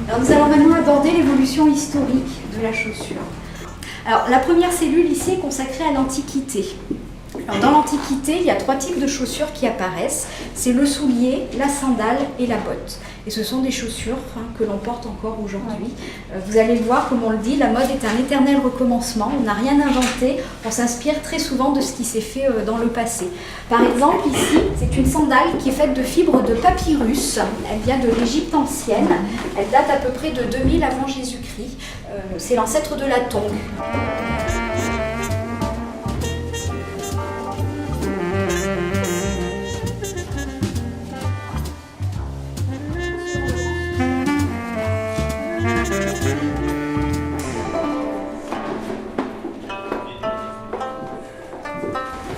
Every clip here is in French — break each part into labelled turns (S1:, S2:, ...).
S1: Alors nous allons maintenant aborder l'évolution historique de la chaussure. Alors la première cellule ici est consacrée à l'Antiquité. Alors, dans l'Antiquité, il y a 3 types de chaussures qui apparaissent. C'est le soulier, la sandale et la botte. Et ce sont des chaussures que l'on porte encore aujourd'hui. Vous allez le voir, comme on le dit, la mode est un éternel recommencement. On n'a rien inventé, on s'inspire très souvent de ce qui s'est fait dans le passé. Par exemple, ici, c'est une sandale qui est faite de fibres de papyrus. Elle vient de l'Égypte ancienne. Elle date à peu près de 2000 avant Jésus-Christ. C'est l'ancêtre de la tongue.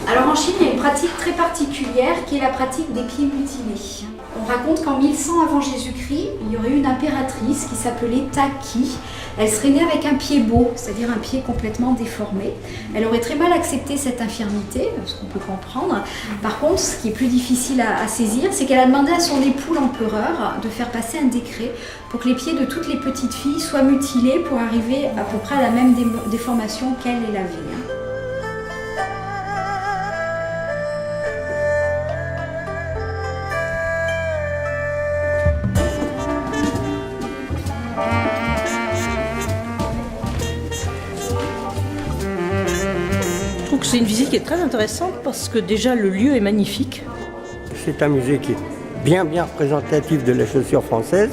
S1: Alors en Chine, il y a une pratique très particulière qui est la pratique des pieds mutilés. On raconte qu'en 1100 avant Jésus-Christ, il y aurait une impératrice qui s'appelait Taki. Elle serait née avec un pied beau, c'est-à-dire un pied complètement déformé. Elle aurait très mal accepté cette infirmité, ce qu'on peut comprendre. Par contre, ce qui est plus difficile à saisir, c'est qu'elle a demandé à son époux l'empereur de faire passer un décret pour que les pieds de toutes les petites filles soient mutilés pour arriver à peu près à la même déformation qu'elle avait.
S2: Je trouve que c'est une visite qui est très intéressante parce que déjà le lieu est magnifique.
S3: C'est un musée qui est bien représentatif de la chaussure française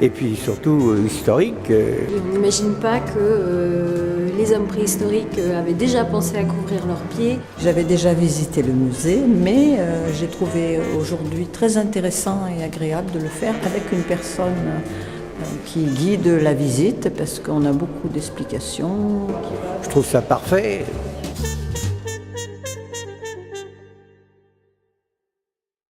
S3: et puis surtout historique.
S4: Je n'imagine pas que les hommes préhistoriques avaient déjà pensé à couvrir leurs pieds.
S5: J'avais déjà visité le musée, mais j'ai trouvé aujourd'hui très intéressant et agréable de le faire avec une personne qui guide la visite parce qu'on a beaucoup d'explications.
S3: Je trouve ça parfait.